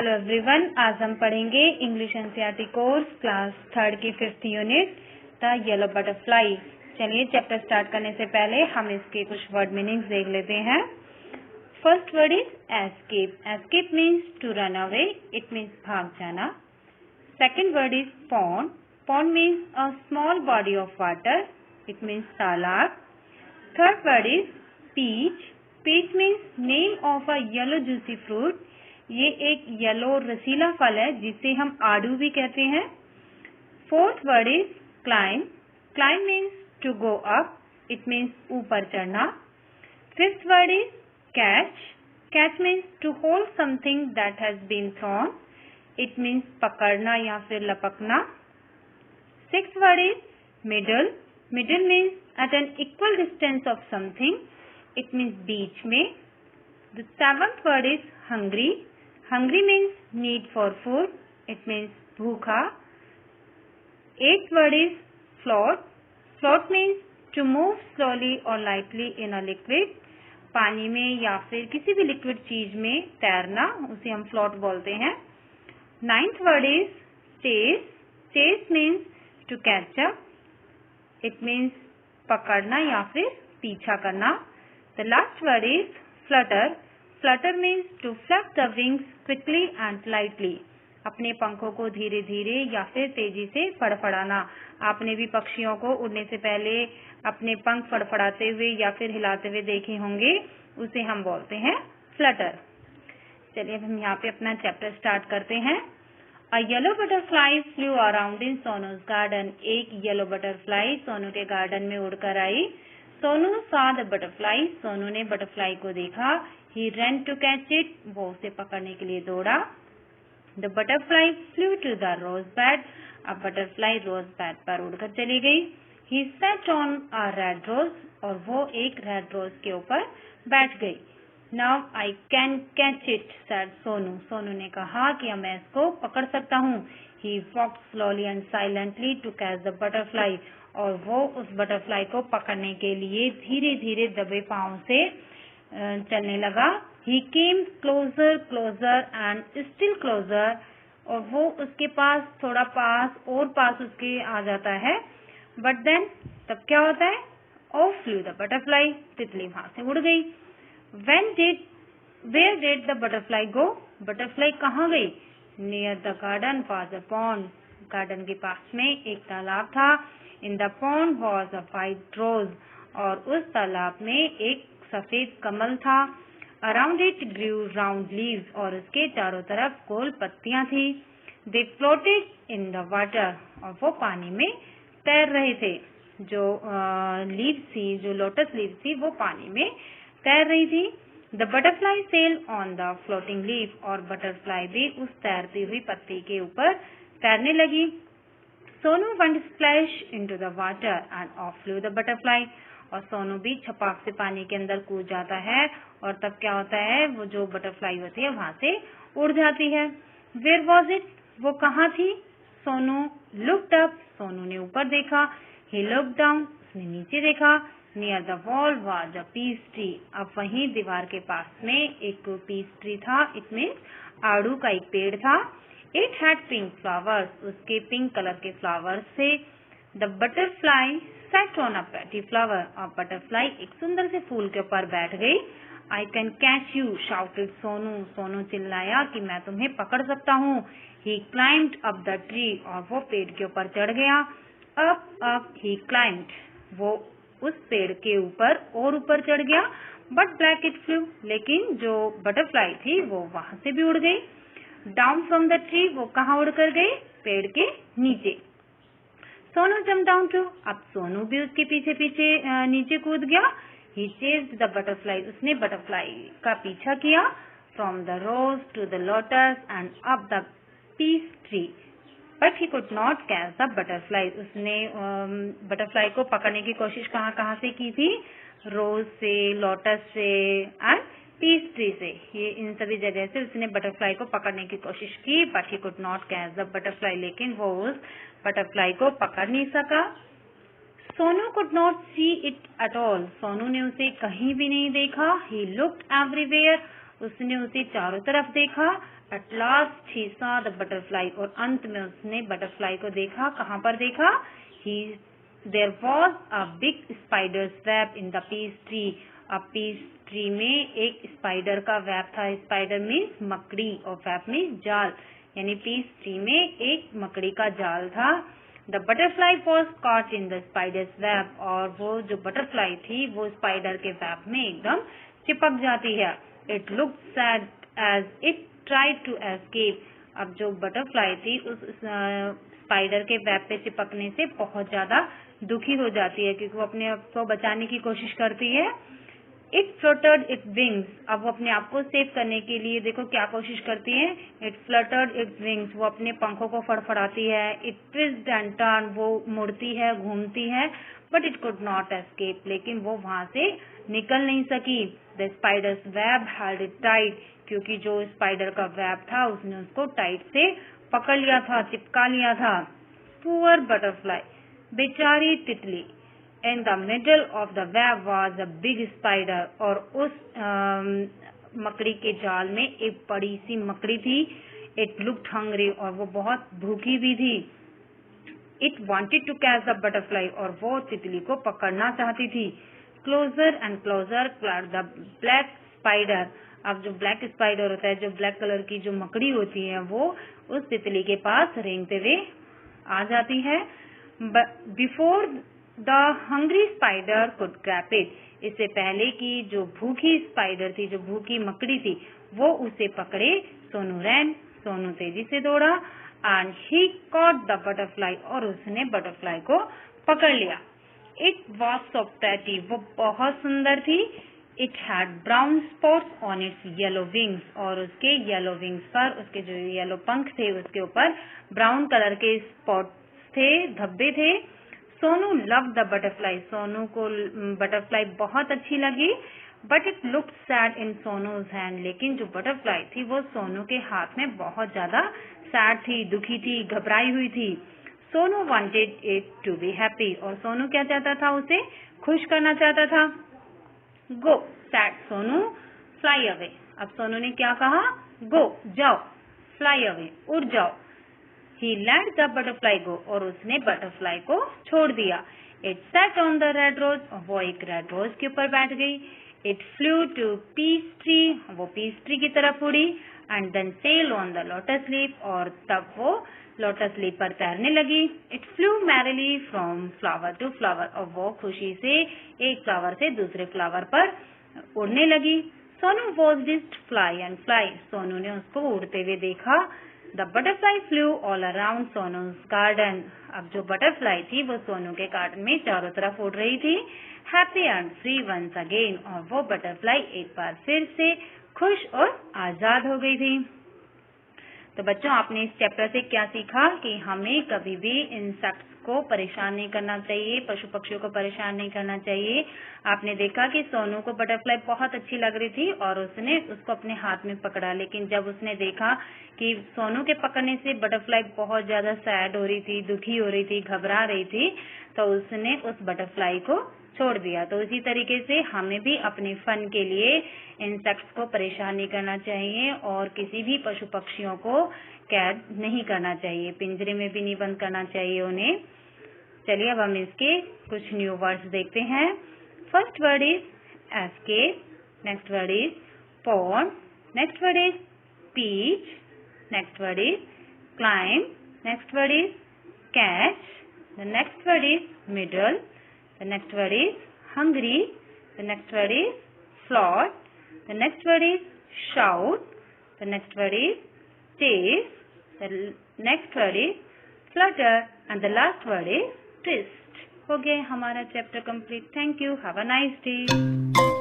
Hello everyone, आज हम पढ़ेंगे इंग्लिश एनसीईआरटी कोर्स क्लास 3 की 5th unit the yellow butterfly. चलिए चैप्टर स्टार्ट करने से पहले हम इसके कुछ वर्ड मीनिंग्स देख लेते हैं। First word is escape. Escape means to run away, it means भाग जाना। Second word is pond. Pond means a small body of water, it means तालाब। Third word is peach. Peach means name of a yellow juicy fruit. ये एक yellow रसीला फल है जिसे हम आड़ू भी कहते हैं। Fourth word is climb. Climb means to go up, it means ऊपर चढ़ना। Fifth word is catch. Catch means to hold something that has been thrown, it means पकड़ना या फिर लपकना। Sixth word is middle. Middle means at an equal distance of something, it means बीच में। The seventh word is hungry. Hungry means need for food, it means भूखा। Eighth word is float. Float means to move slowly or lightly in a liquid. पानी में या फिर किसी भी liquid चीज में तैरना, उसे हम फ्लोट बोलते हैं। Ninth word is chase. Chase means to catch up, it means पकड़ना या फिर पीछा करना। The last word is flutter. Flutter means to flap the wings quickly and lightly. अपने पंखों को धीरे धीरे या फिर तेजी से फड़फड़ाना। आपने भी पक्षियों को उड़ने से पहले अपने पंख फड़फड़ाते हुए या फिर हिलाते हुए देखे होंगे, उसे हम बोलते हैं फ्लटर। चलिए अब हम यहाँ पे अपना चैप्टर स्टार्ट करते हैं। A yellow butterfly flew around in सोनू's garden. एक येलो बटरफ्लाई सोनू के गार्डन में उड़कर आई। Sonu saw the butterfly. Sonu ने बटरफ्लाई को देखा। He ran to catch it. वो उसे पकड़ने के लिए दौड़ा। The butterfly flew to the rose bed. अब बटरफ्लाई रोज बेड पर उड़कर चली गई। He sat on a red rose. और वो एक रेड रोज के ऊपर बैठ गई। Now I can catch it, said Sonu. Sonu ने कहा कि अब मैं इसको पकड़ सकता हूँ। He walked slowly and silently to catch the butterfly. और वो उस बटरफ्लाई को पकड़ने के लिए धीरे धीरे दबे पांव से चलने लगा। He came closer, closer and still closer. और वो उसके पास थोड़ा पास और पास उसके आ जाता है। But then तब क्या होता है? Off flew the butterfly. तितली वहां से उड़ गई। Where did the butterfly go? Butterfly कहाँ गई? Near the garden was a pond. Garden के पास में एक तालाब था। In the pond was a white rose. और उस तालाब में एक सफेद कमल था। Around it grew round leaves. और उसके चारों तरफ गोल पत्तियां थी। They floated in the water. और वो पानी में तैर रहे थे। जो लीव्स थी, जो लोटस लीव्स थी, वो पानी में तैर रही थी। The butterfly sailed on the floating leaf. और बटरफ्लाई भी उस तैरती हुई पत्ती के ऊपर तैरने लगी। Sonu went splash into the water and off flew the butterfly. और सोनू भी छपाक से पानी के अंदर कूद जाता है और तब क्या होता है, वो जो बटरफ्लाई होती है वहां से उड़ जाती है। Where was it? वो कहाँ थी? Sonu looked up. सोनू ने ऊपर देखा। He looked down. उसने नीचे देखा। Near the wall was a peach tree. अब वहीं दीवार के पास में एक पीच ट्री था, इट मीन्स आड़ू का एक पेड़ था। It had pink flowers. उसके पिंक कलर के फ्लावर्स थे। The butterfly sat on a pretty flower. और बटरफ्लाई एक सुंदर से फूल के ऊपर बैठ गई। I can catch you, shouted Sonu. Sonu चिल्लाया कि मैं तुम्हें पकड़ सकता हूँ। He climbed up the tree. और वो पेड़ के ऊपर चढ़ गया। Up he climbed. वो उस पेड़ के ऊपर और ऊपर चढ़ गया। But back it flew. लेकिन जो बटरफ्लाई थी वो वहां से भी उड़ गई। Down from the tree. वो कहाँ उड़कर गई? पेड़ के नीचे। Sonu jumped down too. अब सोनू भी उसके पीछे पीछे नीचे कूद गया। He chased the butterfly. उसने बटरफ्लाई का पीछा किया। From the rose to the lotus and up the peach tree. But he could not catch the butterfly. उसने बटरफ्लाई को पकड़ने की कोशिश कहाँ कहाँ से की थी? रोज से, लोटस से एंड पीच ट्री से। ये इन सभी जगह से उसने बटरफ्लाई को पकड़ने की कोशिश की। But he could not catch the butterfly. लेकिन वो उस बटरफ्लाई को पकड़ नहीं सका। Sonu could not see it at all. Sonu ने उसे कहीं भी नहीं देखा। He looked everywhere. उसने उसे चारों तरफ देखा। At last he saw the butterfly, और अंत में उसने बटरफ्लाई को देखा। कहाँ पर देखा? There was a big spider's web in the peach tree. अब पीस ट्री में एक स्पाइडर का वेब था। स्पाइडर मीन्स मकड़ी और वेब मीन्स जाल, यानी पीस ट्री में एक मकड़ी का जाल था। The butterfly was caught in the spiders web, और वो जो बटरफ्लाई थी वो स्पाइडर के वेब में एकदम चिपक जाती है। It look sad as it tried to escape. अब जो बटरफ्लाई थी उस स्पाइडर के वेब पे चिपकने से बहुत ज्यादा दुखी हो जाती है, क्योंकि वो अपने आप को बचाने की कोशिश करती है। इट फ्लटर्ड इट विंग्स, अब वो अपने आप को सेव करने के लिए देखो क्या कोशिश करती है। इट फ्लटर्ड इट विंग्स, वो अपने पंखों को फड़फड़ाती है। इट ट्विस्टेड एंड टर्न, वो मुड़ती है, घूमती है। But it could not escape, लेकिन वो वहां से निकल नहीं सकी। The spiders web held it tight, क्योंकि जो स्पाइडर का वेब था उसने उसको टाइट से पकड़ लिया था, चिपका लिया था। पुअर बटरफ्लाई, बेचारी तितली। In the middle of the web was a big spider, और उस मकड़ी के जाल में एक बड़ी सी मकड़ी थी। It looked hungry, और वो बहुत भूखी भी थी। It wanted to catch the butterfly, और वो तितली को पकड़ना चाहती थी। Closer and closer climbed the black spider, अब जो ब्लैक स्पाइडर होता है, जो ब्लैक कलर की जो मकड़ी होती है, वो उस तितली के पास रेंगते हुए आ जाती है। Before the hungry spider could grab it, इससे पहले कि जो भूखी स्पाइडर थी, जो भूखी मकड़ी थी, वो उसे पकड़े, सोनू रैन, सोनू तेजी से दौड़ा। And he caught the butterfly, और उसने बटरफ्लाई को पकड़ लिया। इट वॉज सो प्रेटी, वो बहुत सुंदर थी। It had brown spots on it's yellow wings, और उसके येलो विंग्स पर, उसके जो येलो पंख थे उसके ऊपर ब्राउन कलर के स्पॉट्स थे, धब्बे थे। Sonu love the butterfly, Sonu को बटरफ्लाई बहुत अच्छी लगी। But it looked sad in सोनूज hand, लेकिन जो बटरफ्लाई थी वो सोनू के हाथ में बहुत ज्यादा सैड थी, दुखी थी, घबराई हुई थी। Sonu wanted it to be happy, और सोनू क्या चाहता था? उसे खुश करना चाहता था। गो सैड सोनू, फ्लाई अवे, अब सोनू ने क्या कहा? गो, जाओ, फ्लाई अवे, उड़ जाओ। He let the butterfly go, और उसने बटरफ्लाई को छोड़ दिया। It sat on the red rose, वो एक रेड रोज के ऊपर बैठ गई। It flew to peach tree, वो पीस ट्री की तरफ उड़ी। And then sailed on the lotus leaf, और तब वो लोटस लीफ पर तैरने लगी। It flew merrily from flower to flower, और वो खुशी से एक फ्लावर से दूसरे फ्लावर पर उड़ने लगी। Sonu watched it fly and fly, Sonu ने उसको उड़ते हुए देखा। The butterfly flew all around सोनू's garden, अब जो बटरफ्लाई थी वो सोनू के गार्डन में चारों तरफ उड़ रही थी। Happy and free once again, और वो बटरफ्लाई एक बार फिर से खुश और आजाद हो गई थी। तो बच्चों, आपने इस चैप्टर से क्या सीखा कि हमें कभी भी इंसेक्ट्स को परेशान नहीं करना चाहिए, पशु पक्षियों को परेशान नहीं करना चाहिए। आपने देखा कि सोनू को बटरफ्लाई बहुत अच्छी लग रही थी और उसने उसको अपने हाथ में पकड़ा, लेकिन जब उसने देखा कि सोनू के पकड़ने से बटरफ्लाई बहुत ज्यादा सैड हो रही थी, दुखी हो रही थी, घबरा रही थी, तो उसने उस बटरफ्लाई को छोड़ दिया। तो इसी तरीके से हमें भी अपने फन के लिए इंसेक्ट्स को परेशान नहीं करना चाहिए और किसी भी पशु पक्षियों को कैद नहीं करना चाहिए, पिंजरे में भी नहीं बंद करना चाहिए उन्हें। चलिए अब हम इसके कुछ न्यू वर्ड्स देखते हैं। First word is escape, next word is pond, next word is peach, next word is climb, next word is catch, the next word is middle, the next word is hungry, the next word is float, the next word is shout, the next word is chase, the next word is flutter and the last word is twist. हो गया हमारा chapter complete. Thank you, have a nice day.